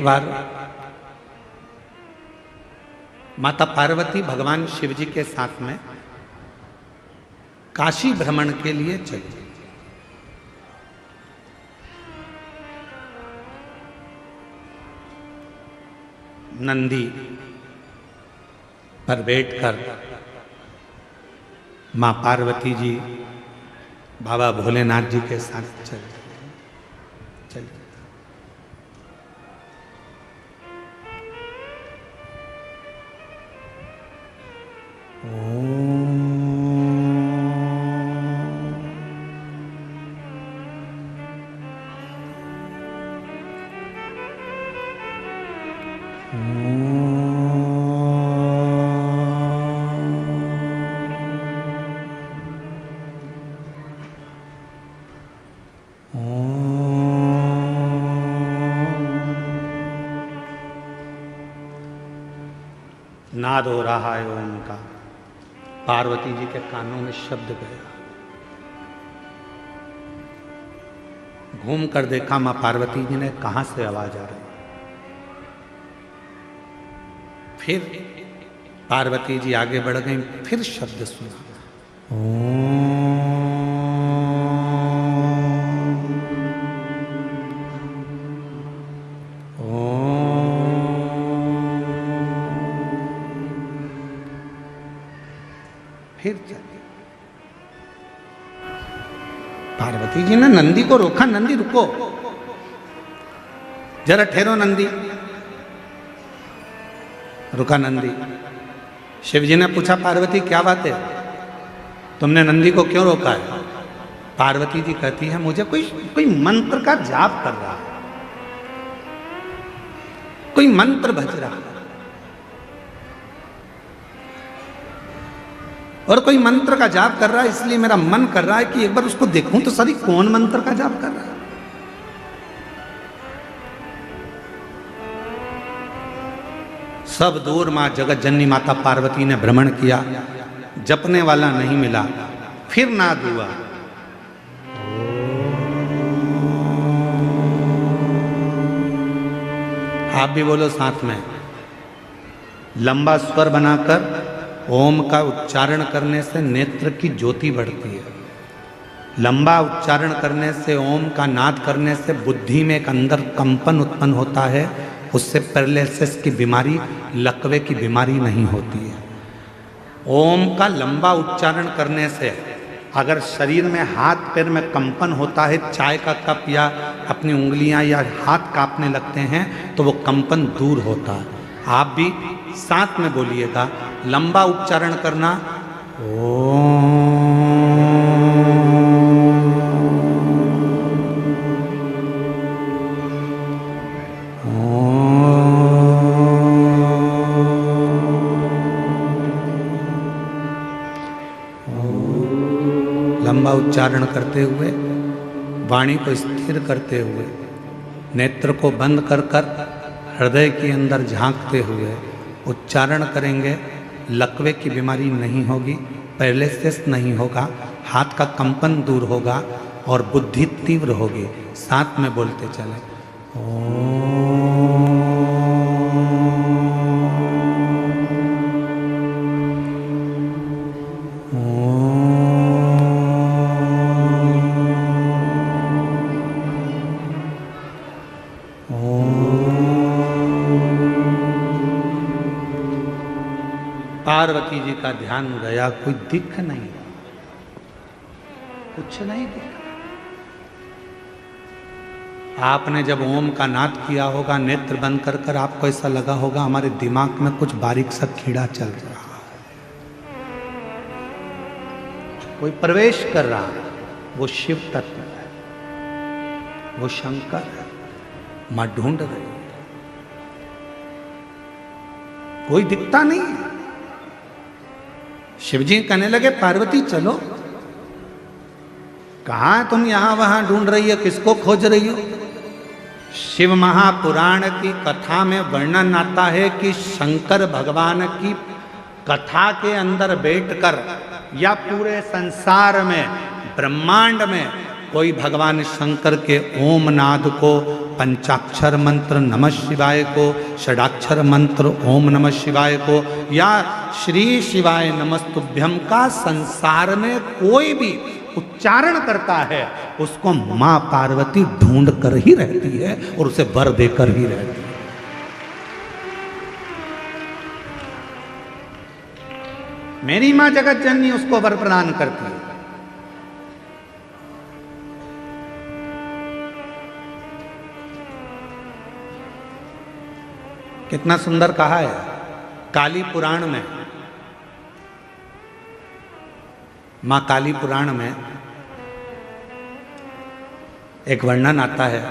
एक बार माता पार्वती भगवान शिव जी के साथ में काशी भ्रमण के लिए चली। नंदी पर बैठकर मां पार्वती जी बाबा भोलेनाथ जी के साथ चली। नाद हो रहा है ओम का। पार्वती जी के कानों में शब्द गया। घूम कर देखा मां पार्वती जी ने, कहां से आवाज आ रही। फिर पार्वती जी आगे बढ़ गई, फिर शब्द सुना, फिर चले। पार्वती जी ने नंदी को रोका, नंदी रुको, जरा ठहरो नंदी। रुका नंदी। शिव जी ने पूछा, पार्वती क्या बात है, तुमने नंदी को क्यों रोका है? पार्वती जी कहती है, मुझे कोई मंत्र का जाप कर रहा है, कोई मंत्र भज रहा है, और कोई मंत्र का जाप कर रहा है, इसलिए मेरा मन कर रहा है कि एक बार उसको देखूं तो सही, कौन मंत्र का जाप कर रहा है। सब दूर मां जगत जननी माता पार्वती ने भ्रमण किया, जपने वाला नहीं मिला। फिर नाद हुआ, आप भी बोलो साथ में। लंबा स्वर बनाकर ओम का उच्चारण करने से नेत्र की ज्योति बढ़ती है। लंबा उच्चारण करने से, ओम का नाद करने से बुद्धि में एक अंदर कंपन उत्पन्न होता है, उससे पैरालिसिस की बीमारी, लकवे की बीमारी नहीं होती है। ओम का लंबा उच्चारण करने से अगर शरीर में हाथ पैर में कंपन होता है, चाय का कप या अपनी उंगलियां या हाथ कांपने लगते हैं, तो वो कंपन दूर होता है। आप भी साथ में बोलिएगा, लंबा उच्चारण करना, लंबा उच्चारण करते हुए, वाणी को स्थिर करते हुए, नेत्र को बंद कर हृदय के अंदर झांकते हुए उच्चारण करेंगे। लकवे की बीमारी नहीं होगी, पैरालिसिस नहीं होगा, हाथ का कंपन दूर होगा और बुद्धि तीव्र होगी। साथ में बोलते चले, पार्वती जी का ध्यान गया, कोई दिख नहीं, कुछ नहीं दिखा। आपने जब ओम का नाद किया होगा, नेत्र बंद कर आपको ऐसा लगा होगा हमारे दिमाग में कुछ बारीक सा कीड़ा चल रहा है, कोई प्रवेश कर रहा है। वो शिव तत्व है, वो शंकर है, मां ढूंढ रही है, कोई दिखता नहीं है। शिवजी कहने लगे, पार्वती चलो, कहां तुम यहां वहां ढूंढ रही हो, किसको खोज रही हो? शिव महापुराण की कथा में वर्णन आता है कि शंकर भगवान की कथा के अंदर बैठकर या पूरे संसार में, ब्रह्मांड में कोई भगवान शंकर के ओम नाद को पंचाक्षर मंत्र नमः शिवाय को, षडाक्षर मंत्र ओम नमः शिवाय को, या श्री शिवाय नमस्तुभ्यम का संसार में कोई भी उच्चारण करता है उसको मां पार्वती ढूंढ कर ही रहती है और उसे वर देकर ही रहती है। मेरी मां जगत जननी उसको वर प्रदान करती है। कितना सुंदर कहा है काली पुराण में। मां काली पुराण में एक वर्णन आता है,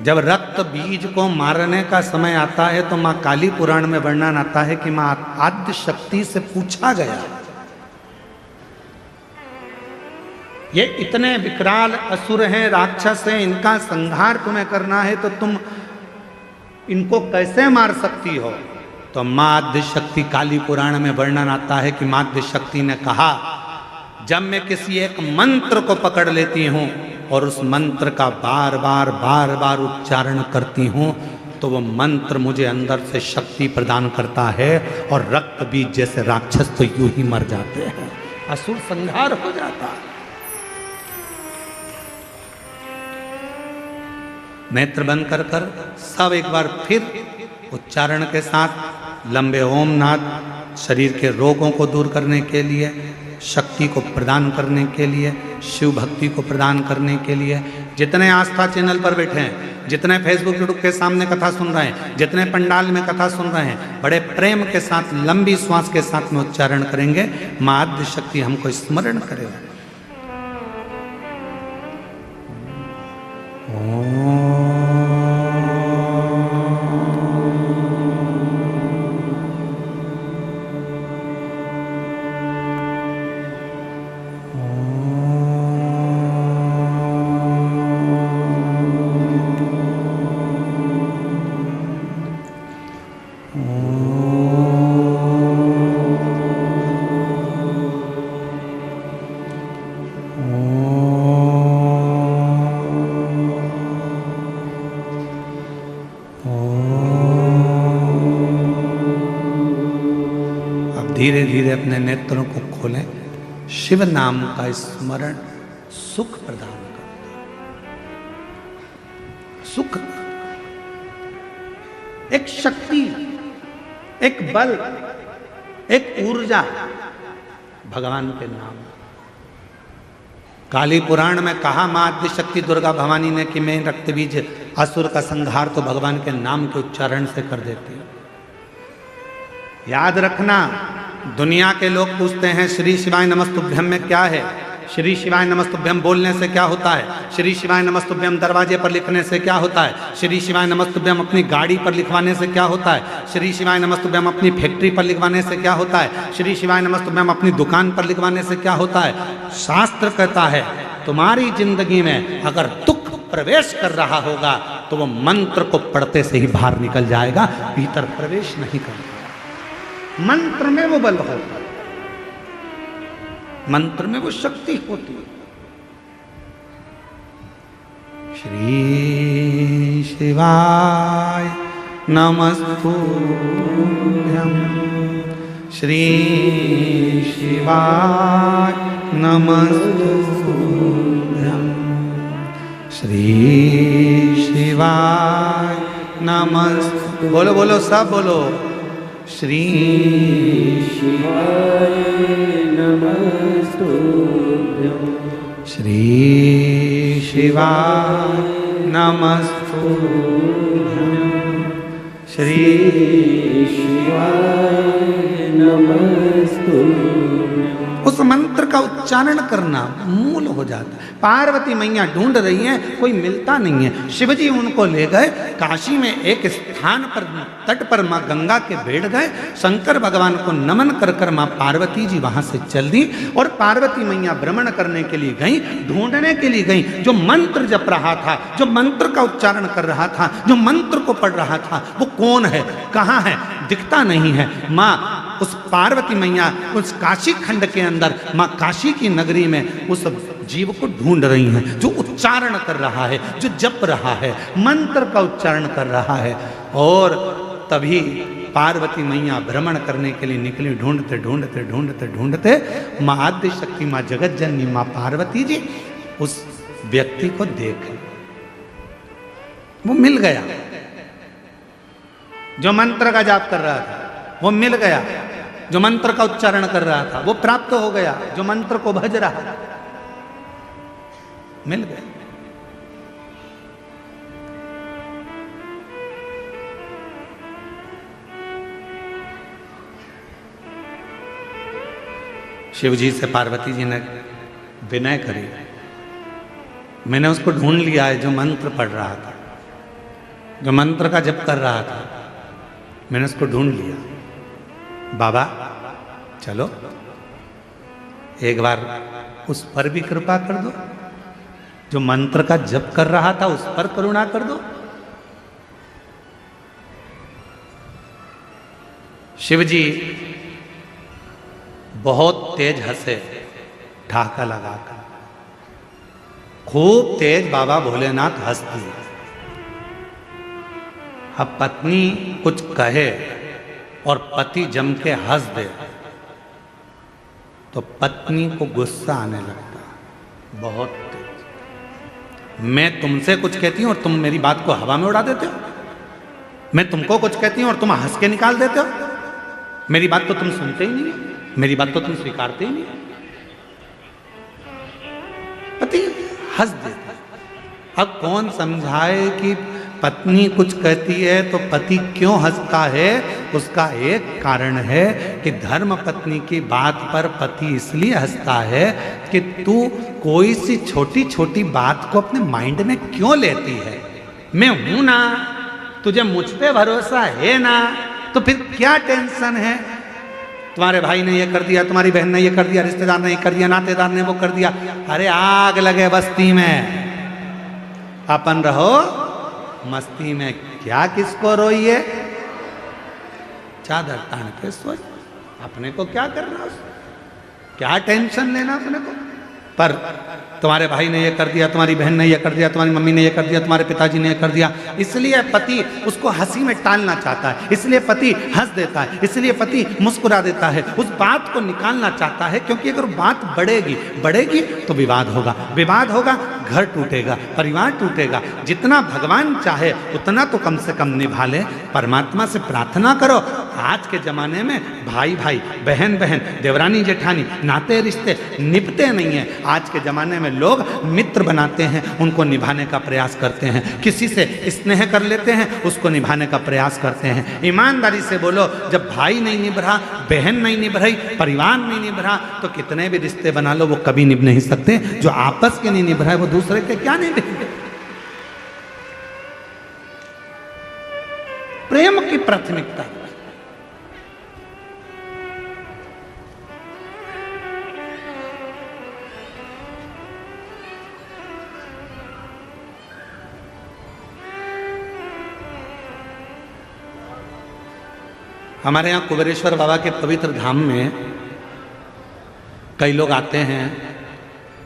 जब रक्त बीज को मारने का समय आता है तो मां काली पुराण में वर्णन आता है कि मां आद्य शक्ति से पूछा गया, ये इतने विकराल असुर हैं, राक्षस हैं, इनका संहार तुम्हें करना है तो तुम इनको कैसे मार सकती हो? तो मां आद्य शक्ति, काली पुराण में वर्णन आता है कि मां आद्य शक्ति ने कहा, जब मैं किसी एक मंत्र को पकड़ लेती हूं और उस मंत्र का बार बार उच्चारण करती हूं तो वो मंत्र मुझे अंदर से शक्ति प्रदान करता है और रक्त बीज जैसे राक्षस तो यूं ही मर जाते हैं, असुर संहार हो जाता है। नेत्र बंद कर कर सब एक बार फिर उच्चारण के साथ लंबे ओम नाद शरीर के रोगों को दूर करने के लिए, शक्ति को प्रदान करने के लिए, शिव भक्ति को प्रदान करने के लिए, जितने आस्था चैनल पर बैठे हैं, जितने फेसबुक यूट्यूब के सामने कथा सुन रहे हैं, जितने पंडाल में कथा सुन रहे हैं, बड़े प्रेम के साथ लंबी श्वास के साथ में उच्चारण करेंगे, मां आद्य शक्ति हमको स्मरण करे। धीरे धीरे अपने नेत्रों को खोलें। शिव नाम का स्मरण सुख प्रदान करता है। सुख, एक शक्ति, एक बल, एक ऊर्जा भगवान के नाम। काली पुराण में कहा मां आद्य शक्ति दुर्गा भवानी ने कि मैं रक्त बीज असुर का संहार तो भगवान के नाम के उच्चारण से कर देती हूं। याद रखना, दुनिया के लोग पूछते हैं श्री शिवाय नमस्तुभ्यम में क्या है, श्री शिवाय नमस्तुभ्यम बोलने से क्या होता है, श्री शिवाय नमस्तुभ्यम दरवाजे पर लिखने से क्या होता है, श्री शिवाय नमस्तुभ्यम अपनी गाड़ी पर लिखवाने से क्या होता है, श्री शिवाय नमस्तुभ्यम अपनी फैक्ट्री पर लिखवाने से क्या होता है, श्री शिवाय नमस्तुभ्यम अपनी दुकान पर लिखवाने से क्या होता है। शास्त्र कहता है तुम्हारी जिंदगी में अगर दुख प्रवेश कर रहा होगा तो वो मंत्र को पढ़ते से ही बाहर निकल जाएगा, भीतर प्रवेश नहीं करता। मंत्र में वो बल होता है, मंत्र में वो शक्ति होती है। श्री शिवाय नमस्तुभ्यं, श्री शिवाय नमस्तुभ्यं, श्री शिवाय नमस्तुभ्यं। बोलो बोलो सब बोलो, श्री शिवाय नमस्तुभ्यं, श्री शिवाय नमस्तुभ्यं, श्री शिवाय नमस्तुभ्यं। उस मंत्र का उच्चारण करना मूल हो जाता है। पार्वती मैया ढूंढ रही हैं, कोई मिलता नहीं है। शिवजी उनको ले गए काशी में एक स्थान पर, तट पर मां गंगा के बैठ गए। शंकर भगवान को नमन कर कर मां पार्वती जी वहां से चल दी और पार्वती मैया भ्रमण करने के लिए गई, ढूंढने के लिए गई। जो मंत्र जप रहा था, जो मंत्र का उच्चारण कर रहा था, जो मंत्र को पढ़ रहा था, वो कौन है, कहाँ है, दिखता नहीं है। मां उस पार्वती मैया उस काशी खंड के अंदर, मां काशी की नगरी में उस जीव को ढूंढ रही हैं, जो उच्चारण कर रहा है, जो जप रहा है, मंत्र का उच्चारण कर रहा है। और तभी पार्वती मैया भ्रमण करने के लिए निकली, ढूंढते ढूंढते ढूंढते ढूंढते माँ आद्य शक्ति, माँ जगत जननी, माँ पार्वती जी उस व्यक्ति को देख, वो मिल गया। जो मंत्र का जाप कर रहा था वो मिल गया, जो मंत्र का उच्चारण कर रहा था वो प्राप्त हो गया, जो मंत्र को भज रहा था मिल गया। शिव जी से पार्वती जी ने विनय करी, मैंने उसको ढूंढ लिया है जो मंत्र पढ़ रहा था, जो मंत्र का जप कर रहा था, मैंने उसको ढूंढ लिया। बाबा चलो एक बार उस पर भी कृपा कर दो, जो मंत्र का जप कर रहा था उस पर करुणा कर दो। शिव जी बहुत तेज हंसे, ढाका लगाकर खूब तेज बाबा भोलेनाथ हंस दिए। अब पत्नी कुछ कहे और पति जम के हंस दे तो पत्नी को गुस्सा आने लगता, बहुत तेज। मैं तुमसे कुछ कहती हूं और तुम मेरी बात को हवा में उड़ा देते हो, मैं तुमको कुछ कहती हूं और तुम हंस के निकाल देते हो, मेरी बात तो तुम सुनते ही नहीं, मेरी बात तो तुम स्वीकारते ही नहीं। पति हंस देता। अब कौन समझाए कि पत्नी कुछ कहती है तो पति क्यों हंसता है? उसका एक कारण है कि धर्म पत्नी की बात पर पति इसलिए हंसता है कि तू कोई सी छोटी छोटी बात को अपने माइंड में क्यों लेती है, मैं हूं ना, तुझे मुझ पे भरोसा है ना, तो फिर क्या टेंशन है? तुम्हारे भाई ने ये कर दिया, तुम्हारी बहन ने ये कर दिया, रिश्तेदार ने ये कर दिया, नातेदार ने वो कर दिया, अरे आग लगे बस्ती में, अपन रहो मस्ती में, क्या किसको रोइए, चादर तान के सोच, अपने को क्या करना, क्या टेंशन लेना अपने को। पर तुम्हारे भाई ने ये कर दिया, तुम्हारी बहन ने ये कर दिया, तुम्हारी मम्मी ने ये कर दिया, तुम्हारे पिताजी ने ये कर दिया, इसलिए पति उसको हंसी में टालना चाहता है, इसलिए पति हंस देता है, इसलिए पति मुस्कुरा देता है, उस बात को निकालना चाहता है। क्योंकि अगर बात बढ़ेगी तो विवाद होगा, विवाद होगा घर टूटेगा, परिवार टूटेगा। जितना भगवान चाहे उतना तो कम से कम निभा ले, परमात्मा से प्रार्थना करो। आज के जमाने में भाई भाई, बहन बहन, देवरानी जेठानी, नाते रिश्ते निभते नहीं है। आज के जमाने में लोग मित्र बनाते हैं, उनको निभाने का प्रयास करते हैं, किसी से स्नेह कर लेते हैं, उसको निभाने का प्रयास करते हैं। ईमानदारी से बोलो, जब भाई नहीं निभ रहा, बहन नहीं निभ रही, परिवार नहीं निभ रहा, तो कितने भी रिश्ते बना लो वो कभी निभ नहीं सकते। जो आपस के नहीं निभ रहा है वो दूसरे के क्या निभेंगे? प्रेम की प्राथमिकता। हमारे यहाँ कुबेरेश्वर बाबा के पवित्र धाम में कई लोग आते हैं,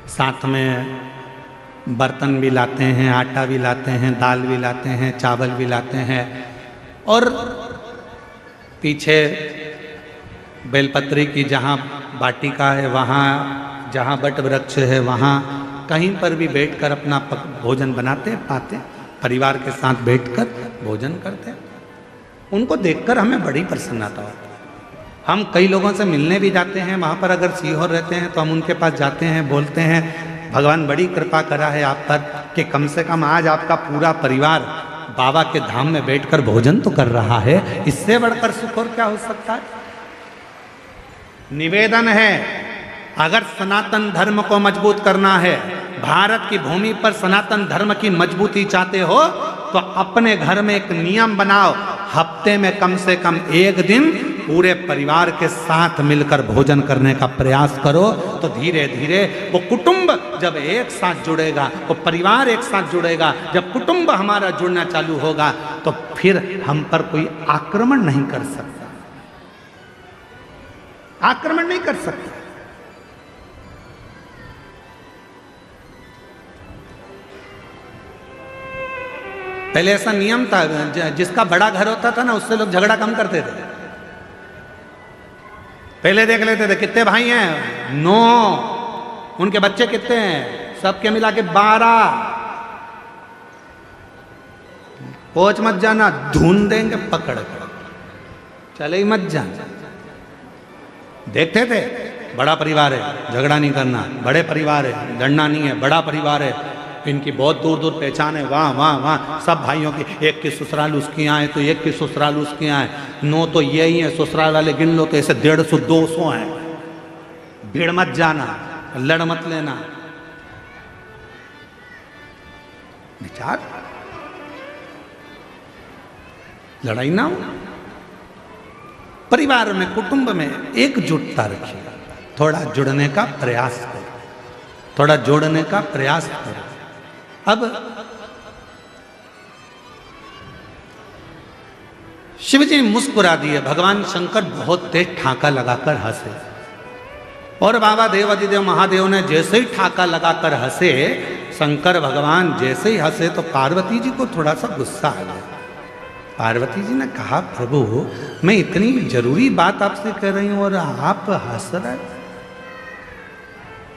साथ में बर्तन भी लाते हैं, आटा भी लाते हैं, दाल भी लाते हैं, चावल भी लाते हैं, और पीछे बेलपत्री की जहाँ वाटिका है, वहाँ जहाँ बट वृक्ष है, वहाँ कहीं पर भी बैठकर अपना भोजन बनाते पाते, परिवार के साथ बैठकर भोजन करते। उनको देखकर हमें बड़ी प्रसन्नता होती है। हम कई लोगों से मिलने भी जाते हैं, वहाँ पर अगर सीहोर रहते हैं तो हम उनके पास जाते हैं, बोलते हैं भगवान बड़ी कृपा करा है आप पर कि कम से कम आज आपका पूरा परिवार बाबा के धाम में बैठकर भोजन तो कर रहा है, इससे बढ़कर सुख और क्या हो सकता है। निवेदन है, अगर सनातन धर्म को मजबूत करना है, भारत की भूमि पर सनातन धर्म की मजबूती चाहते हो, तो अपने घर में एक नियम बनाओ, हफ्ते में कम से कम एक दिन पूरे परिवार के साथ मिलकर भोजन करने का प्रयास करो। तो धीरे धीरे वो कुटुंब जब एक साथ जुड़ेगा, वो परिवार एक साथ जुड़ेगा, जब कुटुंब हमारा जुड़ना चालू होगा तो फिर हम पर कोई आक्रमण नहीं कर सकता, आक्रमण नहीं कर सकता। पहले ऐसा नियम था, जिसका बड़ा घर होता था ना उससे लोग झगड़ा कम करते थे। पहले देख लेते थे कितने भाई हैं, 9, उनके बच्चे कितने हैं, सबके मिला के 12। पहुंच मत जाना, ढूंढ देंगे पकड़ कर, चले ही मत जाना। देखते थे बड़ा परिवार है, झगड़ा नहीं करना, बड़े परिवार है, लड़ना नहीं है, बड़ा परिवार है, इनकी बहुत दूर दूर पहचान है, वाह वाह वाह, सब भाइयों की, एक की ससुराल उसके यहाँ है तो एक की ससुराल उसके यहाँ है, 9 तो यही है, ससुराल वाले गिन लो तो ऐसे 150-200 हैं। भीड़ मत जाना, लड़ मत लेना। विचार, लड़ाई ना हो। परिवार में, कुटुंब में एकजुटता रखिए, थोड़ा जुड़ने का प्रयास करो, थोड़ा जोड़ने का प्रयास करो। अब शिव जी मुस्कुरा दिए, भगवान शंकर बहुत तेज ठाका लगाकर हंसे, और बाबा देवाधिदेव महादेव ने जैसे ही ठाका लगाकर हंसे, शंकर भगवान जैसे ही हंसे तो पार्वती जी को थोड़ा सा गुस्सा आ गया। पार्वती जी ने कहा, प्रभु मैं इतनी जरूरी बात आपसे कह रही हूं और आप हंस रहे,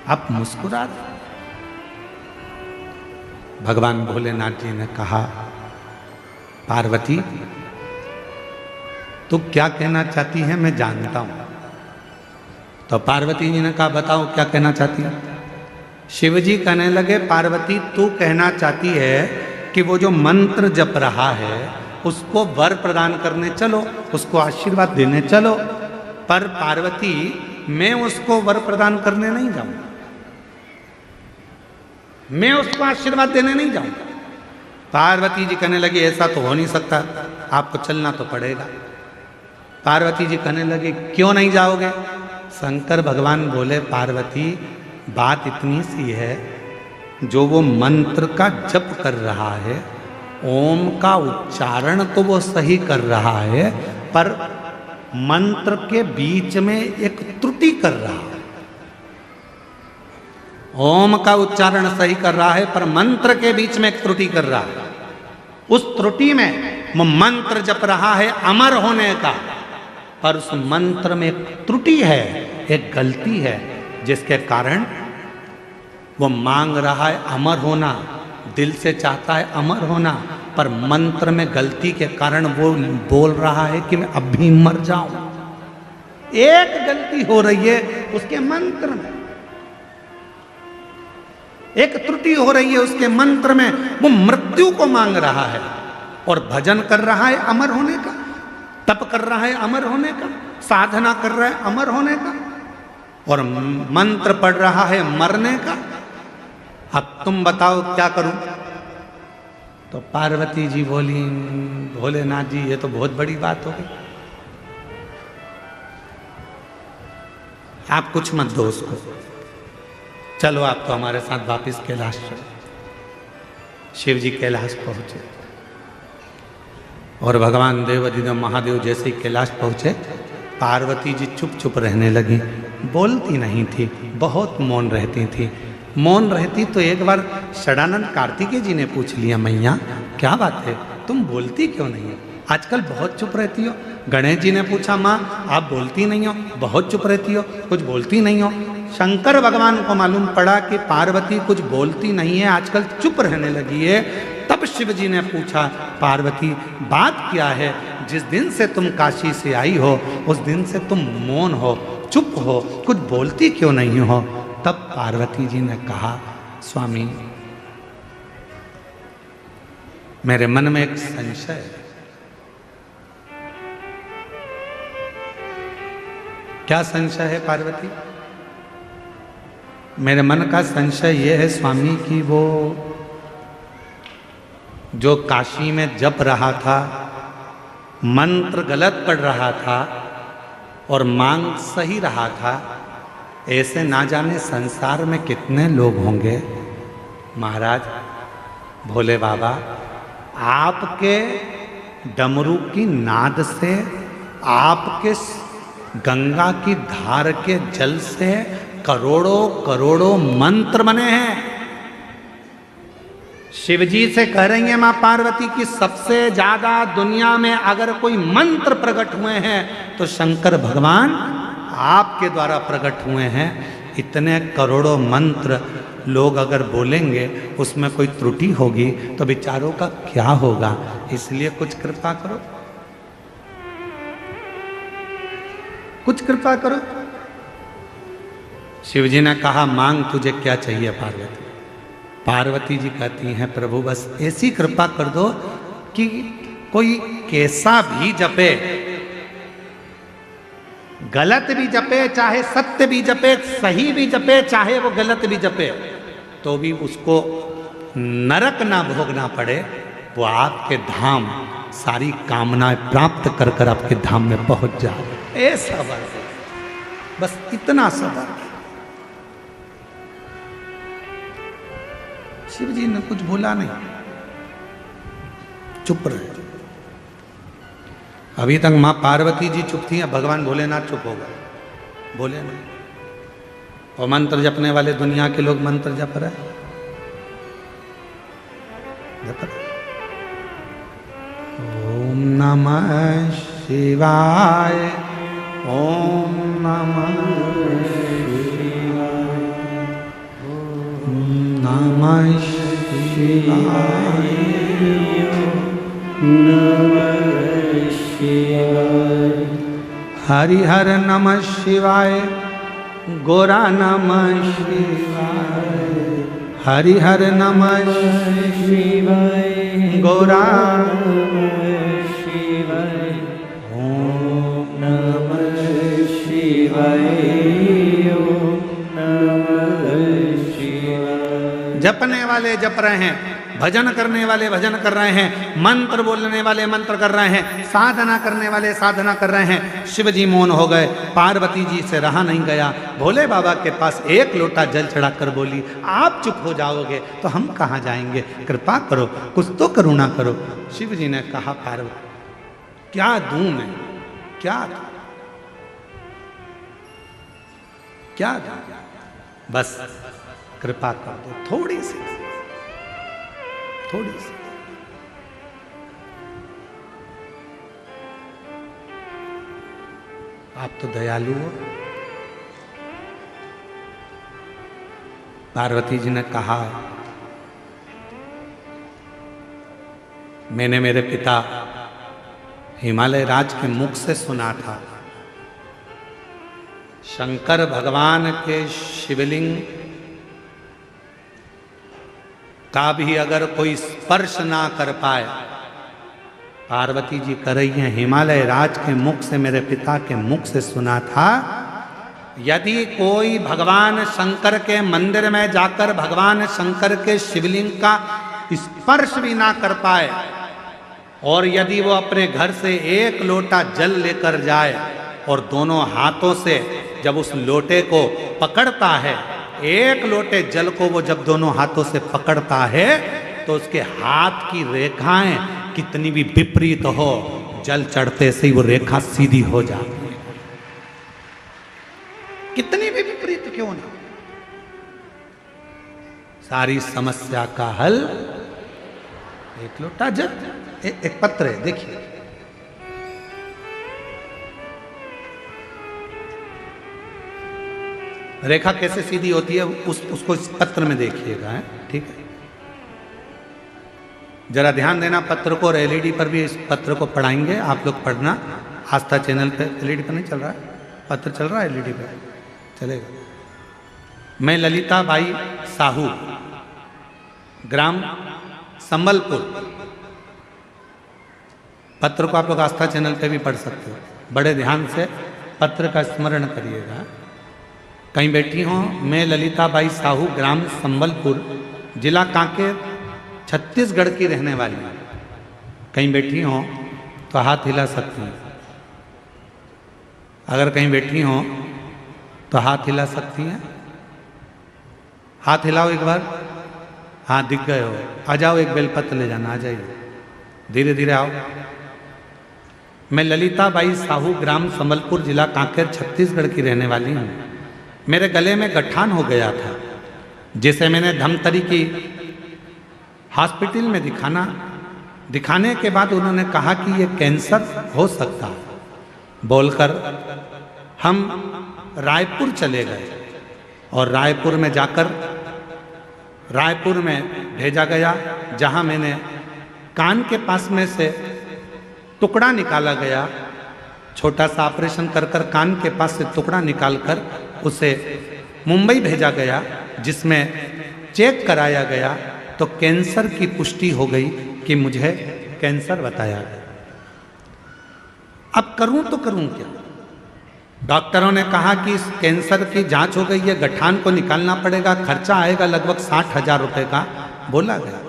आप मुस्कुरा रहे। भगवान भोलेनाथ जी ने कहा, पार्वती तू क्या कहना चाहती है मैं जानता हूं। तो पार्वती जी ने कहा, बताओ क्या कहना चाहती है। शिव जी कहने लगे, पार्वती तू कहना चाहती है कि वो जो मंत्र जप रहा है उसको वर प्रदान करने चलो, उसको आशीर्वाद देने चलो। पर पार्वती मैं उसको वर प्रदान करने नहीं जाऊंगा, मैं उसको आशीर्वाद देने नहीं जाऊंगा। पार्वती जी कहने लगी, ऐसा तो हो नहीं सकता, आपको चलना तो पड़ेगा। पार्वती जी कहने लगी, क्यों नहीं जाओगे। शंकर भगवान बोले, पार्वती बात इतनी सी है, जो वो मंत्र का जप कर रहा है, ओम का उच्चारण तो वो सही कर रहा है, पर मंत्र के बीच में एक त्रुटि कर रहा है। ओम का उच्चारण सही कर रहा है पर मंत्र के बीच में एक त्रुटि कर रहा है। उस त्रुटि में वो मंत्र जप रहा है अमर होने का, पर उस मंत्र में एक त्रुटि है, एक गलती है, जिसके कारण वो मांग रहा है अमर होना, दिल से चाहता है अमर होना, पर मंत्र में गलती के कारण वो बोल रहा है कि मैं अभी मर जाऊं। एक गलती हो रही है उसके मंत्र में, एक त्रुटि हो रही है उसके मंत्र में, वो मृत्यु को मांग रहा है और भजन कर रहा है अमर होने का, तप कर रहा है अमर होने का, साधना कर रहा है अमर होने का, और मंत्र पढ़ रहा है मरने का। अब तुम बताओ क्या करूं। तो पार्वती जी बोली, भोलेनाथ जी ये तो बहुत बड़ी बात हो गई, आप कुछ मत दो उसको, चलो आप तो हमारे साथ वापिस कैलाश चलो। शिव जी कैलाश पहुंचे और भगवान देवाधिदेव महादेव जैसे ही कैलाश पहुंचे, पार्वती जी चुप चुप रहने लगी, बोलती नहीं थी, बहुत मौन रहती थी। मौन रहती तो एक बार षडानंद कार्तिकेय जी ने पूछ लिया, मैया क्या बात है, तुम बोलती क्यों नहीं है, आजकल बहुत चुप रहती हो। गणेश जी ने पूछा, माँ आप बोलती नहीं हो, बहुत चुप रहती हो, कुछ बोलती नहीं हो। शंकर भगवान को मालूम पड़ा कि पार्वती कुछ बोलती नहीं है, आजकल चुप रहने लगी है। तब शिव जी ने पूछा, पार्वती बात क्या है, जिस दिन से तुम काशी से आई हो उस दिन से तुम मौन हो, चुप हो, कुछ बोलती क्यों नहीं हो। तब पार्वती जी ने कहा, स्वामी मेरे मन में एक संशय है। क्या संशय है पार्वती। मेरे मन का संशय यह है स्वामी कि वो जो काशी में जप रहा था, मंत्र गलत पढ़ रहा था और मांग सही रहा था, ऐसे ना जाने संसार में कितने लोग होंगे। महाराज भोले बाबा आपके डमरू की नाद से, आपके गंगा की धार के जल से करोड़ों करोड़ों मंत्र बने हैं। शिव जी से कह रही है मां पार्वती की सबसे ज्यादा दुनिया में अगर कोई मंत्र प्रकट हुए हैं तो शंकर भगवान आपके द्वारा प्रकट हुए हैं। इतने करोड़ों मंत्र लोग अगर बोलेंगे उसमें कोई त्रुटि होगी तो बेचारों का क्या होगा, इसलिए कुछ कृपा करो, कुछ कृपा करो। शिव जी ने कहा मांग तुझे क्या चाहिए पार्वती। पार्वती जी कहती हैं प्रभु बस ऐसी कृपा कर दो कि कोई कैसा भी जपे, गलत भी जपे चाहे सत्य भी जपे, सही भी जपे चाहे वो गलत भी जपे, तो भी उसको नरक ना भोगना पड़े, वो आपके धाम सारी कामनाएं प्राप्त कर कर आपके धाम में पहुंच जाए। ऐसा वर बस इतना सा वर। शिव जी ने कुछ बोला नहीं, चुप रहे। अभी तक मां पार्वती जी चुप थी, अब भगवान भोलेनाथ चुप हो गए, बोले नहीं। और मंत्र जपने वाले दुनिया के लोग मंत्र जप रहे, जप रहे। ओम नमः शिवाय, ओम नमः शिवाय, ओम नमः शिवाय, नमः शिवाय। हरिहर नमः शिवाय, गोरा नमः शिवाय, हरिहर नमः शिवाय, गोरा नमः शिवाय, ओम नमः शिवाय, ओम नमः शिवाय। जपने वाले जप रहे हैं, भजन करने वाले भजन कर रहे हैं, मंत्र बोलने वाले मंत्र कर रहे हैं, साधना करने वाले साधना कर रहे हैं। शिव जी मौन हो गए, पार्वती जी से रहा नहीं गया। भोले बाबा के पास एक लोटा जल चढ़ाकर बोली आप चुप हो जाओगे तो हम कहाँ जाएंगे, कृपा करो, कुछ तो करुणा करो। शिव जी ने कहा पार्वती क्या दूं मैं, क्या दूं, क्या दूं, बस कृपा कर दो थोड़ी सी, थोड़ी सी। आप तो दयालु हो। पार्वती जी ने कहा मैंने मेरे पिता हिमालय राज के मुख से सुना था, शंकर भगवान के शिवलिंग का भी अगर कोई स्पर्श ना कर पाए, पार्वती जी कर रही हैं, हिमालय राज के मुख से, मेरे पिता के मुख से सुना था, यदि कोई भगवान शंकर के मंदिर में जाकर भगवान शंकर के शिवलिंग का स्पर्श भी ना कर पाए और यदि वो अपने घर से एक लोटा जल लेकर जाए और दोनों हाथों से जब उस लोटे को पकड़ता है, एक लोटे जल को वो जब दोनों हाथों से पकड़ता है तो उसके हाथ की रेखाएं कितनी भी विपरीत हो, जल चढ़ते से ही वो रेखा सीधी हो जाती है, कितनी भी विपरीत क्यों ना। सारी समस्या का हल एक लोटा जल, एक पत्र है, देखिए रेखा कैसे सीधी होती है, उसको इस पत्र में देखिएगा, ठीक है। जरा ध्यान देना पत्र को, और एलईडी पर भी इस पत्र को पढ़ाएंगे, आप लोग पढ़ना। आस्था चैनल पे एलईडी पर नहीं चल रहा है, पत्र चल रहा है, एलईडी पे चलेगा। मैं ललिता बाई साहू, ग्राम संबलपुर, पत्र को आप लोग आस्था चैनल पे भी पढ़ सकते हो, बड़े ध्यान से पत्र का स्मरण करिएगा। कहीं बैठी हो, मैं ललिता बाई साहू, ग्राम संबलपुर, जिला कांकेर, छत्तीसगढ़ की रहने वाली हूँ। कहीं बैठी हो तो हाथ हिला सकती हैं, अगर कहीं बैठी हो तो हाथ हिला सकती हैं, हाथ हिलाओ एक बार, हाँ दिख गए हो, आ जाओ, एक बेलपत्र ले जाना, आ जाइए, धीरे धीरे आओ। मैं ललिता बाई साहू, ग्राम संबलपुर, जिला कांकेर, छत्तीसगढ़ की रहने वाली हूँ। मेरे गले में गठान हो गया था, जिसे मैंने धमतरी की हॉस्पिटल में दिखाने के बाद उन्होंने कहा कि ये कैंसर हो सकता है बोलकर हम रायपुर चले गए और रायपुर में जाकर रायपुर में भेजा गया, जहां मैंने कान के पास में से टुकड़ा निकाला गया, छोटा सा ऑपरेशन कर कान के पास से टुकड़ा निकालकर उसे मुंबई भेजा गया, जिसमें चेक कराया गया तो कैंसर की पुष्टि हो गई कि मुझे कैंसर बताया गया। अब करूं तो करूं क्या? डॉक्टरों ने कहा कि इस कैंसर की जांच हो गई है, गठान को निकालना पड़ेगा, खर्चा आएगा लगभग 60,000 रुपए का बोला गया।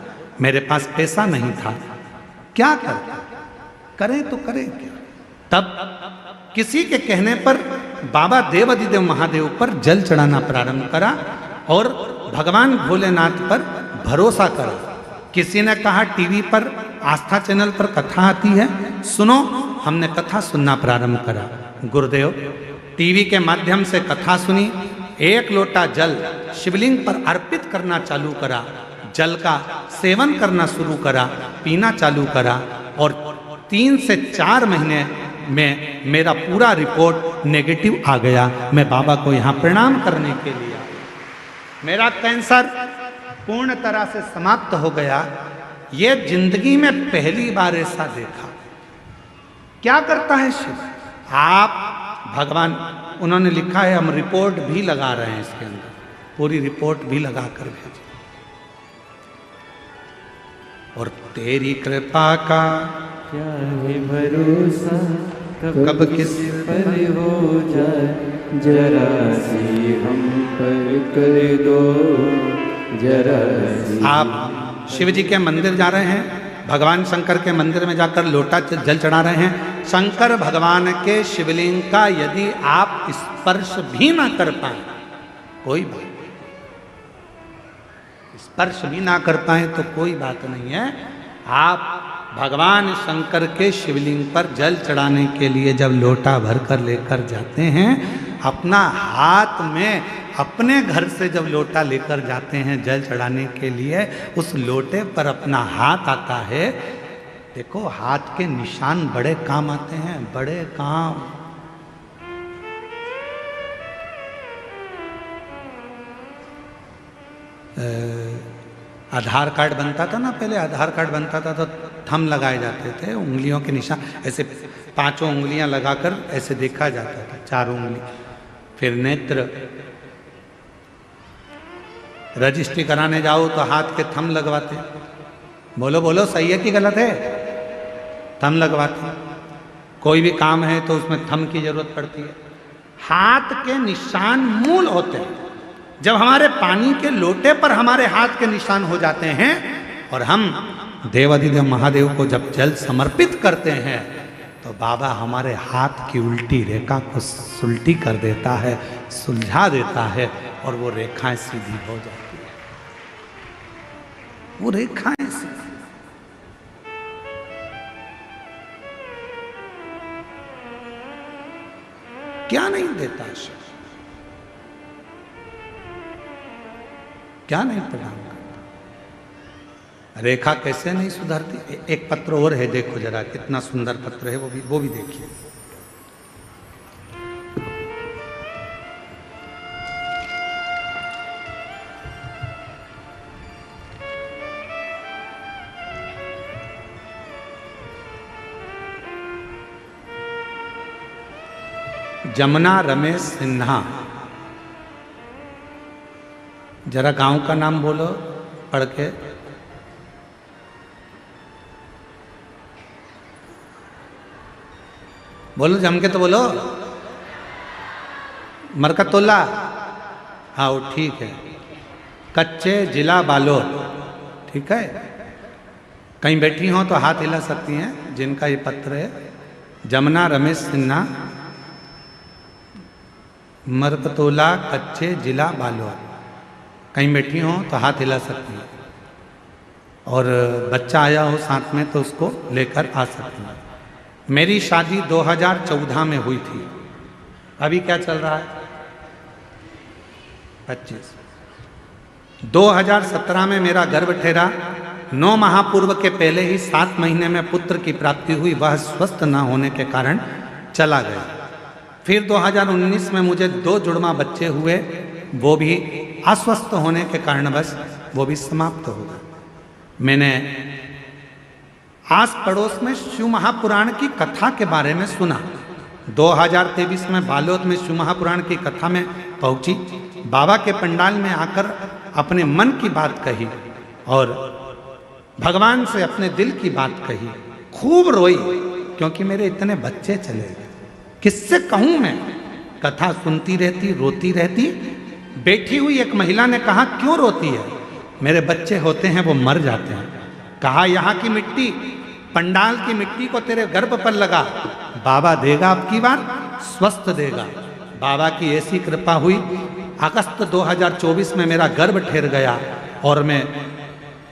मेरे पास पैसा नहीं था, क्या करें तो करें क्या? तब किसी के कहने पर बाबा देवाधिदेव महादेव पर जल चढ़ाना प्रारंभ करा और भगवान भोलेनाथ पर भरोसा करा। किसी ने कहा टीवी पर आस्था चैनल पर कथा आती है, सुनो। हमने कथा सुनना प्रारंभ करा। गुरुदेव टीवी के माध्यम से कथा सुनी, एक लोटा जल शिवलिंग पर अर्पित करना चालू करा, जल का सेवन करना शुरू करा, पीना चालू करा और 3 से 4 महीने में मेरा पूरा रिपोर्ट नेगेटिव आ गया। मैं बाबा को यहाँ प्रणाम करने के लिए, मेरा कैंसर पूर्ण तरह से समाप्त हो गया। ये जिंदगी में पहली बार ऐसा देखा। क्या करता है शिव? आप भगवान, उन्होंने लिखा है, हम रिपोर्ट भी लगा रहे हैं इसके अंदर, पूरी रिपोर्ट भी लगा कर भेजी। और तेरी कृपा का क्या है भरोसा, कब किस पर हो जाए, जरा सी हम पर कर दो, जरा सी। आप शिव जी के मंदिर जा रहे हैं, भगवान शंकर के मंदिर में जाकर लोटा जल चढ़ा रहे हैं। शंकर भगवान के शिवलिंग का यदि आप स्पर्श भी ना कर पाए, कोई बात, स्पर्श भी ना कर पाए तो कोई बात नहीं है। आप भगवान शंकर के शिवलिंग पर जल चढ़ाने के लिए जब लोटा भर कर लेकर जाते हैं, अपना हाथ में, अपने घर से जब लोटा लेकर जाते हैं जल चढ़ाने के लिए, उस लोटे पर अपना हाथ आता है। देखो हाथ के निशान बड़े काम आते हैं, बड़े काम। आधार कार्ड बनता था ना पहले, आधार कार्ड बनता था तो थंब लगाए जाते थे, उंगलियों के निशान ऐसे 5 उंगलियां लगाकर ऐसे देखा जाता था, 4 उंगली। फिर नेत्र रजिस्ट्री कराने जाओ तो हाथ के थंब लगवाते। बोलो बोलो सही है कि गलत है? थंब लगवाते। कोई भी काम है तो उसमें थंब की जरूरत पड़ती है। हाथ के निशान मूल होते हैं। जब हमारे पानी के लोटे पर हमारे हाथ के निशान हो जाते हैं और हम देवाधिदेव महादेव को जब जल समर्पित करते हैं तो बाबा हमारे हाथ की उल्टी रेखा को सुलटी कर देता है, सुलझा देता है और वो रेखाएं सीधी हो जाती है। वो रेखाएं सीधी, क्या नहीं देता शिव, क्या नहीं प्रदान करता। रेखा कैसे नहीं सुधरती? एक पत्र और है, देखो जरा कितना सुंदर पत्र है, वो भी देखिए। जमुना रमेश सिन्हा, जरा गांव का नाम बोलो पढ़ के। बोलो जम के तो बोलो। मरकतुल्ला, हाँ वो ठीक है। कच्चे जिला बालोद, ठीक है। कहीं बैठी हो तो हाथ हिला सकती हैं जिनका ये पत्र है। जमुना रमेश सिन्हा, मरकतोला, कच्चे जिला बालोद। कहीं बैठी हो तो हाथ हिला सकती हैं और बच्चा आया हो साथ में तो उसको लेकर आ सकती हैं। मेरी शादी 2014 में हुई थी। अभी क्या चल रहा है? 25। 2017 में मेरा गर्भ ठहरा 9 माह पूर्व के पहले ही 7 महीने में पुत्र की प्राप्ति हुई, वह स्वस्थ न होने के कारण चला गया। फिर 2019 में मुझे 2 जुड़वा बच्चे हुए, वो भी अस्वस्थ होने के कारणवश वो भी समाप्त हो गए। मैंने आस पड़ोस में शिव महापुराण की कथा के बारे में सुना। 2023 में बालोद में शिव महापुराण की कथा में पहुंची, बाबा के पंडाल में आकर अपने मन की बात कही और भगवान से अपने दिल की बात कही। खूब रोई क्योंकि मेरे इतने बच्चे चले गए, किससे कहूं मैं। कथा सुनती रहती, रोती रहती। बैठी हुई एक महिला ने कहा, क्यों रोती है? मेरे बच्चे होते हैं वो मर जाते हैं। कहा, यहाँ की मिट्टी, पंडाल की मिट्टी को तेरे गर्भ पर लगा, बाबा देगा, अब की बार स्वस्थ देगा। बाबा की ऐसी कृपा हुई, अगस्त 2024 में मेरा गर्भ ठहर गया और मैं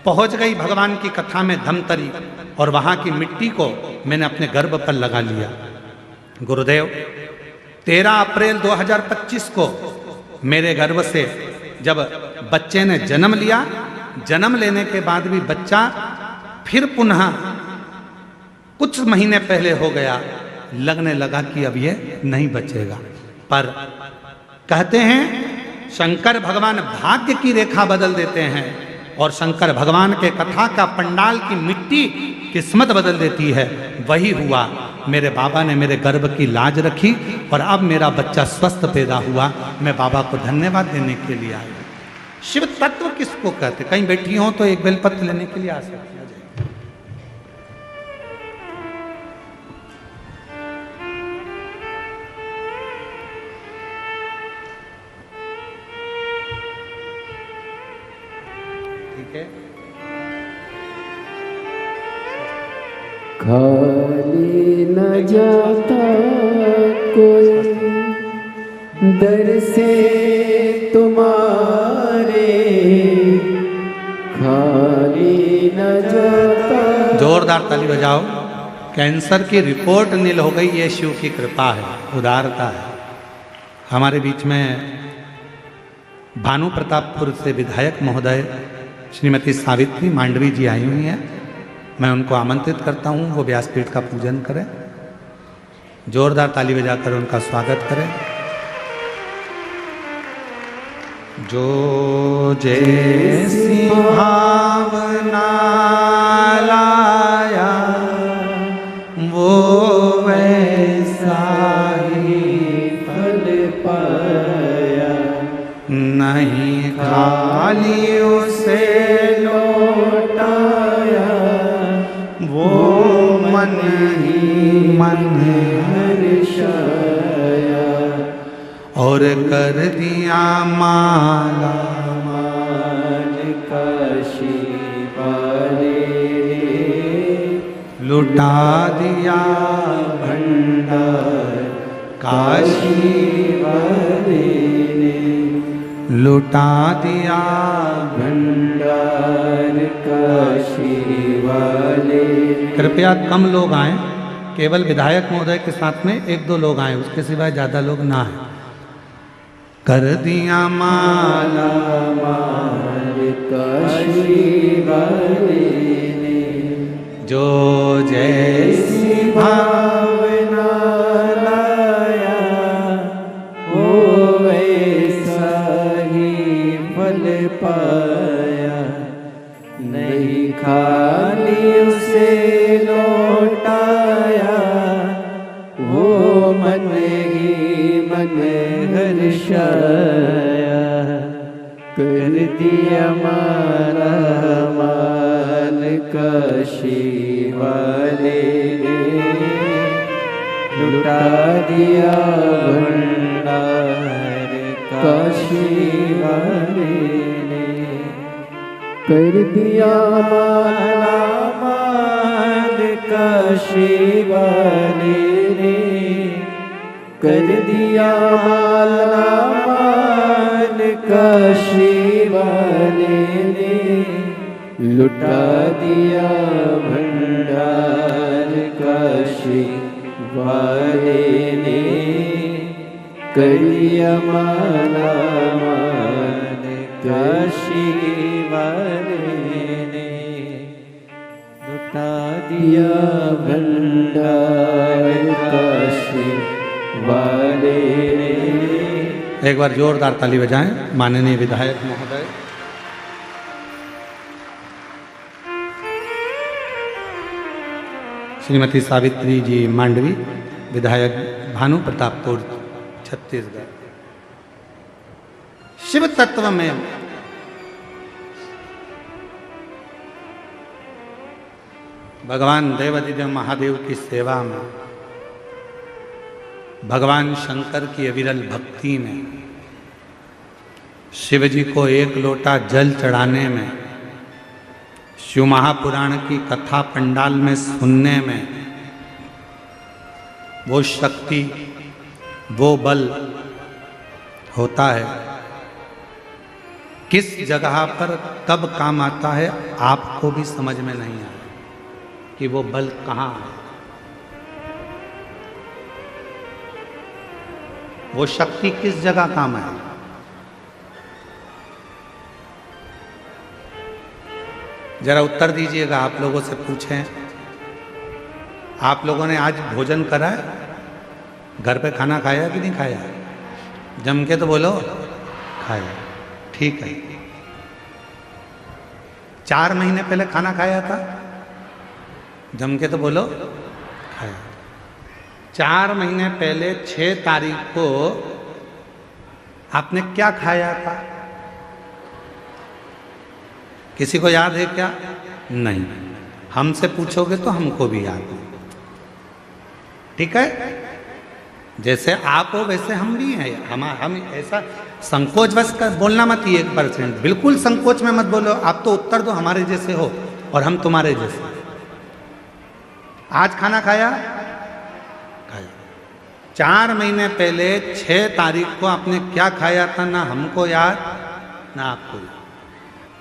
पहुंच गई भगवान की कथा में धमतरी, और वहां की मिट्टी को मैंने अपने गर्भ पर लगा लिया। गुरुदेव, 13 अप्रैल 2025 को मेरे गर्भ से जब बच्चे ने जन्म लिया, जन्म लेने के बाद भी बच्चा फिर पुनः कुछ महीने पहले हो गया, लगने लगा कि अब ये नहीं बचेगा। पर कहते हैं शंकर भगवान भाग्य की रेखा बदल देते हैं, और शंकर भगवान के कथा का पंडाल की मिट्टी किस्मत बदल देती है। वही हुआ, मेरे बाबा ने मेरे गर्भ की लाज रखी और अब मेरा बच्चा स्वस्थ पैदा हुआ। मैं बाबा को धन्यवाद देने के लिए आया। शिव तत्व किसको कहते? कहीं बैठी हो तो एक बेलपत्र लेने के लिए आ सकती है। ठीक है, खाली न जाता कोई दर से तुम्हारे, खाली न जाता। जोरदार ताली बजाओ। कैंसर की रिपोर्ट नील हो गई, ये शिव की कृपा है, उदारता है। हमारे बीच में भानु प्रतापपुर से विधायक महोदय श्रीमती सावित्री मांडवी जी आई हुई हैं। मैं उनको आमंत्रित करता हूं, वो व्यासपीठ का पूजन करें। जोरदार ताली बजाकर उनका स्वागत करें। जो जैसी भावना लाया वो वैसा ही फल पाया, नहीं खाली उसे लौटाया वो मन ही मन हर्षाया, और कर दिया माला मान काशी वाले ने, लुटा दिया भंडार काशी वाले ने, लुटा दिया भंडार काशी वाले ने। कृपया कम लोग आए, केवल विधायक महोदय के साथ में 1-2 लोग आए, उसके सिवाय ज्यादा लोग ना आए। कर दिया माला माल काशी वाले ने, जो जैसी भावना लाया वो वैसा ही फल पाया, नहीं खाली उसे लौटाया वो मन ही मन हर्षाया, कर दिया मारा माल काशी वाले ने, लुटा दिया भंडार काशी वाले ने, कर दिया माला माल काशी वाले ने, कर दिया माला माल काशी वाले ने, लुटा दिया भंडार काशी वाले ने, कर दिया माला माल काशी वाले ने। विद्या भंडार काशी वाले ने। एक बार जोरदार ताली बजाएं माननीय विधायक महोदय। श्रीमती सावित्री जी मांडवी, विधायक भानु प्रतापपुर छत्तीसगढ़। शिव तत्व में भगवान देवाधिदेव महादेव की सेवा में, भगवान शंकर की अविरल भक्ति में, शिव जी को एक लोटा जल चढ़ाने में, शिव महापुराण की कथा पंडाल में सुनने में, वो शक्ति, वो बल होता है। किस जगह पर कब काम आता है आपको भी समझ में नहीं आया कि वो बल कहाँ है, वो शक्ति किस जगह काम है। जरा उत्तर दीजिएगा, आप लोगों से पूछें, आप लोगों ने आज भोजन करा है? घर पे खाना खाया कि नहीं खाया? जम के तो बोलो, खाया। ठीक है। 4 महीने पहले खाना खाया था? जम के तो बोलो, खाया। 4 महीने पहले 6 तारीख को आपने क्या खाया था? किसी को याद है क्या? नहीं। हमसे पूछोगे तो हमको भी याद है। ठीक है, जैसे आप हो वैसे हम भी हैं। हम ऐसा संकोच बस कर बोलना मत, 1%, बिल्कुल संकोच में मत बोलो। आप तो उत्तर दो, हमारे जैसे हो और हम तुम्हारे जैसे। आज खाना खाया? खाया। 4 महीने पहले 6 तारीख को आपने क्या खाया था? ना हमको याद ना आपको याद।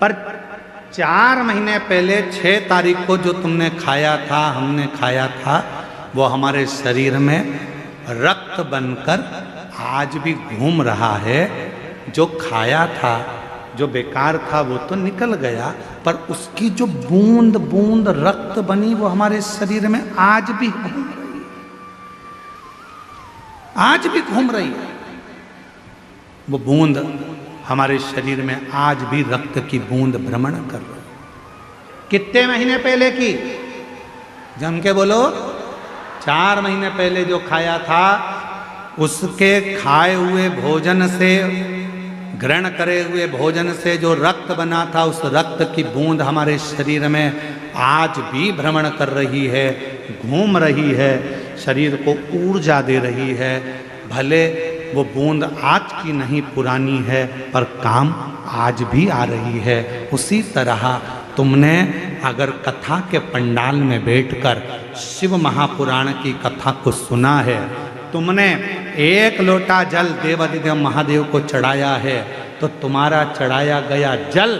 पर 4 महीने पहले 6 तारीख को जो तुमने खाया था, हमने खाया था, वो हमारे शरीर में रक्त बनकर आज भी घूम रहा है। जो खाया था, जो बेकार था, वो तो निकल गया, पर उसकी जो बूंद बूंद रक्त बनी वो हमारे शरीर में आज भी घूम रही है। आज भी घूम रही है वो बूंद हमारे शरीर में। आज भी रक्त की बूंद भ्रमण कर रही है। कितने महीने पहले की? जम के बोलो। 4 महीने पहले जो खाया था, उसके खाए हुए भोजन से, ग्रहण करे हुए भोजन से जो रक्त बना था, उस रक्त की बूंद हमारे शरीर में आज भी भ्रमण कर रही है, घूम रही है, शरीर को ऊर्जा दे रही है। भले वो बूंद आज की नहीं, पुरानी है, पर काम आज भी आ रही है। उसी तरह तुमने अगर कथा के पंडाल में बैठकर शिव महापुराण की कथा को सुना है, तुमने 1 लोटा जल देवाधिदेव महादेव को चढ़ाया है, तो तुम्हारा चढ़ाया गया जल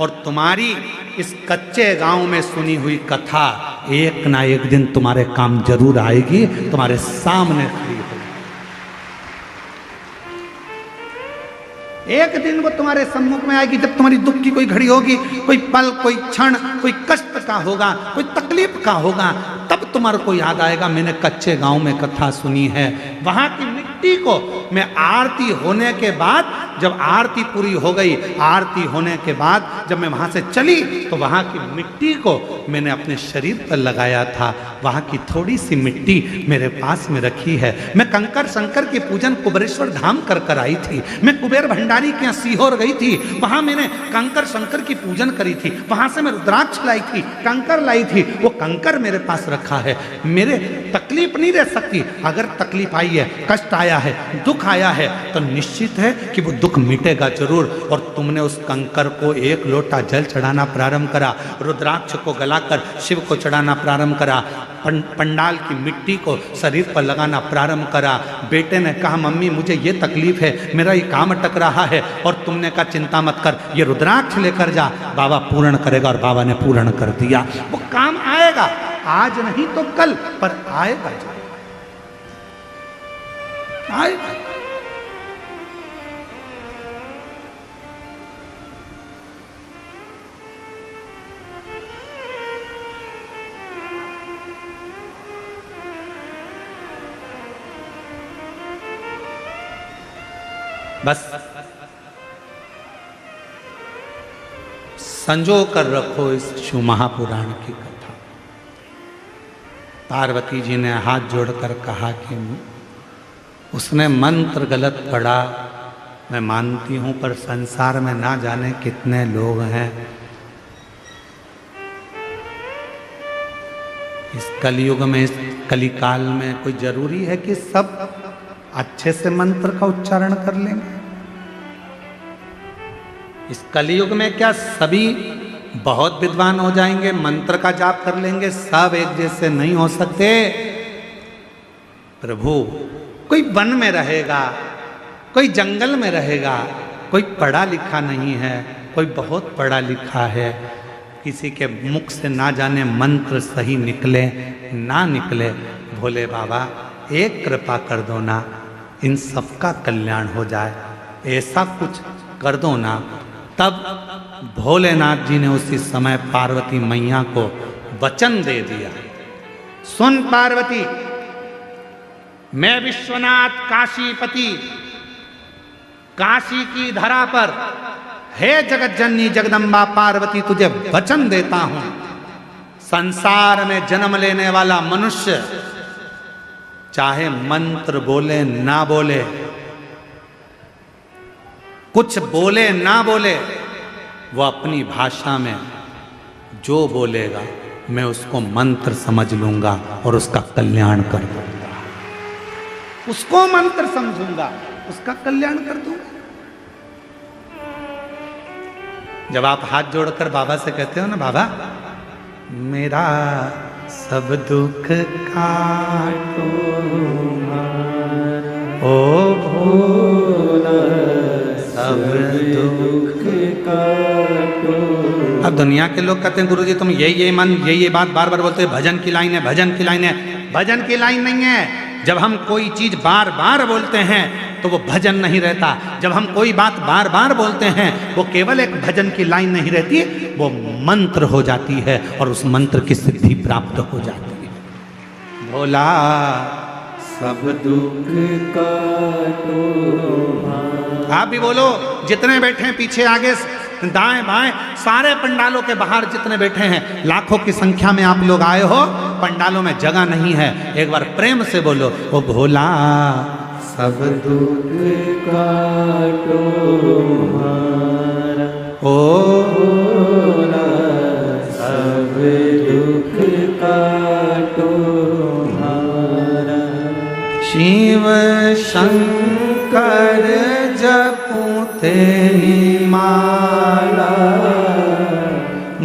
और तुम्हारी इस कच्चे गांव में सुनी हुई कथा एक ना एक दिन तुम्हारे काम जरूर आएगी, तुम्हारे सामने खड़ी होगी। एक दिन वो तुम्हारे सम्मुख में आएगी, जब तुम्हारी दुख की कोई घड़ी होगी, कोई पल, कोई क्षण, कोई कष्ट का होगा, कोई तकलीफ का होगा, तब तुम्हारे को याद आएगा, मैंने कच्चे गांव में कथा सुनी है। वहां की मिट्टी को मैं आरती होने के बाद, जब आरती पूरी हो गई, आरती होने के बाद जब मैं वहां से चली, तो वहां की मिट्टी को मैंने अपने शरीर पर लगाया था। वहां की थोड़ी सी मिट्टी मेरे पास में रखी है। मैं कंकर शंकर की पूजन कुबेरेश्वर धाम कर कर आई थी। मैं कुबेर भंडारी के यहाँ सीहोर गई थी, वहां मैंने कंकर शंकर की पूजन करी थी। वहां से मैं रुद्राक्ष लाई थी, कंकर लाई थी। वो कंकर मेरे पास रखा है। मेरे तकलीफ नहीं रह सकती। अगर तकलीफ आई है, कष्ट आया है, दुख आया है, तो निश्चित है कि वो दुख मिटेगा जरूर। और तुमने उस कंकर को 1 लोटा जल चढ़ाना प्रारंभ करा, रुद्राक्ष को गलाकर शिव को चढ़ाना प्रारंभ करा, पंडाल की मिट्टी को शरीर पर लगाना प्रारंभ करा। बेटे ने कहा, मम्मी मुझे ये तकलीफ है, मेरा ये काम अटक रहा है। और तुमने कहा, चिंता मत कर, ये रुद्राक्ष लेकर जा, बाबा पूर्ण करेगा। और बाबा ने पूर्ण कर दिया। वो काम आएगा, आज नहीं तो कल, पर आएगा, आएगा। बस संजो कर रखो इस शिव महापुराण की कथा। पार्वती जी ने हाथ जोड़कर कहा कि उसने मंत्र गलत पढ़ा, मैं मानती हूं, पर संसार में ना जाने कितने लोग हैं। इस कलयुग में, इस कलिकाल में कोई जरूरी है कि सब अच्छे से मंत्र का उच्चारण कर लेंगे? इस कलयुग में क्या सभी बहुत विद्वान हो जाएंगे, मंत्र का जाप कर लेंगे? सब एक जैसे नहीं हो सकते प्रभु। कोई वन में रहेगा, कोई जंगल में रहेगा, कोई पढ़ा लिखा नहीं है, कोई बहुत पढ़ा लिखा है। किसी के मुख से ना जाने मंत्र सही निकले ना निकले, भोले बाबा एक कृपा कर दो ना, इन सबका कल्याण हो जाए, ऐसा कुछ कर दो ना। तब भोलेनाथ जी ने उसी समय पार्वती मैया को वचन दे दिया, सुन पार्वती, मैं विश्वनाथ काशीपति, काशी की धरा पर, हे जगत जननी जगदम्बा पार्वती, तुझे वचन देता हूं, संसार में जन्म लेने वाला मनुष्य चाहे मंत्र बोले ना बोले, कुछ बोले ना बोले, वो अपनी भाषा में जो बोलेगा मैं उसको मंत्र समझ लूंगा और उसका कल्याण कर दूंगा। उसको मंत्र समझूंगा, उसका कल्याण कर दूंगा। जब आप हाथ जोड़कर बाबा से कहते हो ना, बाबा मेरा सब दुख काटो ओ भोला, सब दुख काटो। अब दुनिया के लोग कहते हैं गुरुजी तुम ये मन ये बात बार बार बोलते हो, भजन की लाइन है, भजन की लाइन है। भजन की लाइन नहीं है। जब हम कोई चीज बार बार बोलते हैं तो वो भजन नहीं रहता। जब हम कोई बात बार बार बोलते हैं वो केवल एक भजन की लाइन नहीं रहती, वो मंत्र हो जाती है और उस मंत्र की सिद्धि प्राप्त हो जाती है। भोला सब दुख काटो। आप भी बोलो, जितने बैठे हैं पीछे आगे दाएं बाएं, सारे पंडालों के बाहर जितने बैठे हैं, लाखों की संख्या में आप लोग आए हो, पंडालों में जगह नहीं है, एक बार प्रेम से बोलो, ओ भोला सब दुख काटो हमारा, ओ भोला सब दुख काटो हमारा। शिव शंकर जपूं तेरी माला,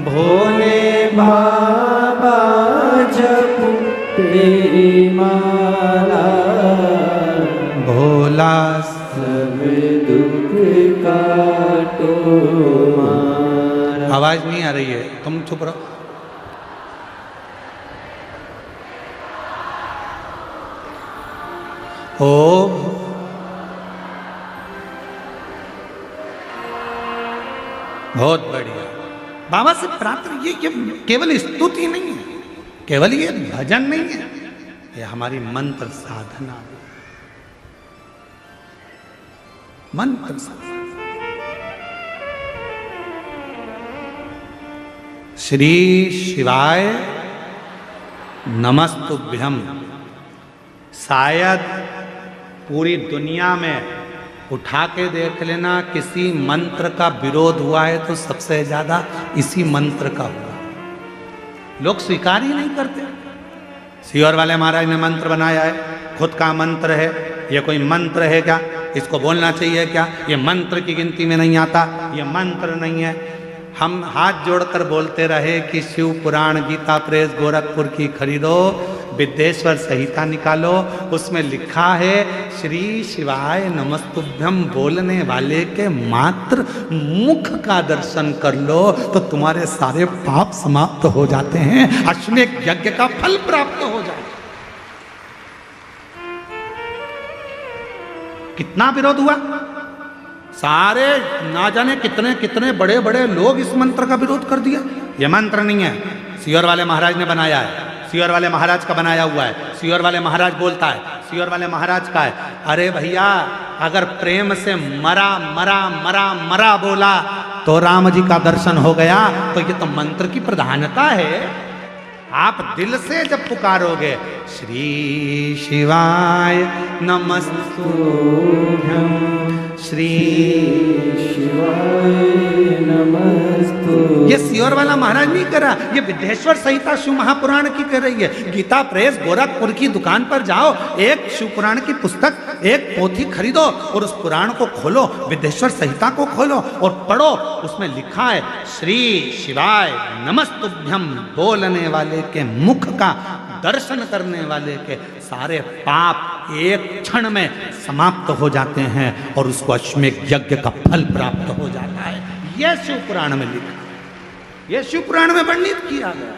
भोले बाबा जपूं तेरी माला, भोला सब दुख काटो हमारा। आवाज नहीं आ रही है, तुम चुप रहो। ओ बहुत बढ़िया। बाबा से प्रार्थना, ये केवल स्तुति नहीं है, केवल ये भजन नहीं है, ये हमारी मंत्र साधना, मंत्र साधना। श्री शिवाय नमस्तुभ्यम। शायद पूरी दुनिया में उठा के देख लेना, किसी मंत्र का विरोध हुआ है तो सबसे ज्यादा इसी मंत्र का हुआ। लोग स्वीकार ही नहीं करते। सियोर वाले महाराज ने मंत्र बनाया है, खुद का मंत्र है, ये कोई मंत्र है क्या? इसको बोलना चाहिए क्या? ये मंत्र की गिनती में नहीं आता, ये मंत्र नहीं है। हम हाथ जोड़कर बोलते रहे कि शिव पुराण गीता प्रेस गोरखपुर की खरीदो, विद्येश्वर संहिता निकालो, उसमें लिखा है श्री शिवाय नमस्तुभ्यम बोलने वाले के मात्र मुख का दर्शन कर लो तो तुम्हारे सारे पाप समाप्त हो जाते हैं, अश्वमेध यज्ञ का फल प्राप्त हो जाए। कितना विरोध हुआ, सारे ना जाने कितने कितने बड़े बड़े लोग इस मंत्र का विरोध कर दिया। यह मंत्र नहीं है, सियोर वाले महाराज ने बनाया है, सियोर वाले महाराज का बनाया हुआ है, सियोर वाले महाराज बोलता है, सियोर वाले महाराज का है। अरे भैया अगर प्रेम से मरा मरा मरा मरा बोला तो राम जी का दर्शन हो गया। तो ये तो मंत्र की प्रधानता है। आप दिल से जब पुकारोगे श्री शिवाय नमस्तुभ्यं, श्री शिवाय नमस्तु। ये सियोर वाला महाराज नहीं करा, ये विद्येश्वर संहिता शिव महापुराण की कह रही है। गीता प्रेस गोरखपुर की दुकान पर जाओ, एक शिव पुराण की पुस्तक, एक पोथी खरीदो और उस पुराण को खोलो, विद्येश्वर संहिता को खोलो और पढ़ो। उसमें लिखा है श्री शिवाय नमस्तुभ्यं, बोलने वाले के मुख का दर्शन करने वाले के सारे पाप एक क्षण में समाप्त हो जाते हैं और उसको अश्वमेध यज्ञ का फल प्राप्त हो जाता है। यह शिव पुराण में लिखा, यह शिव पुराण में वर्णित किया गया।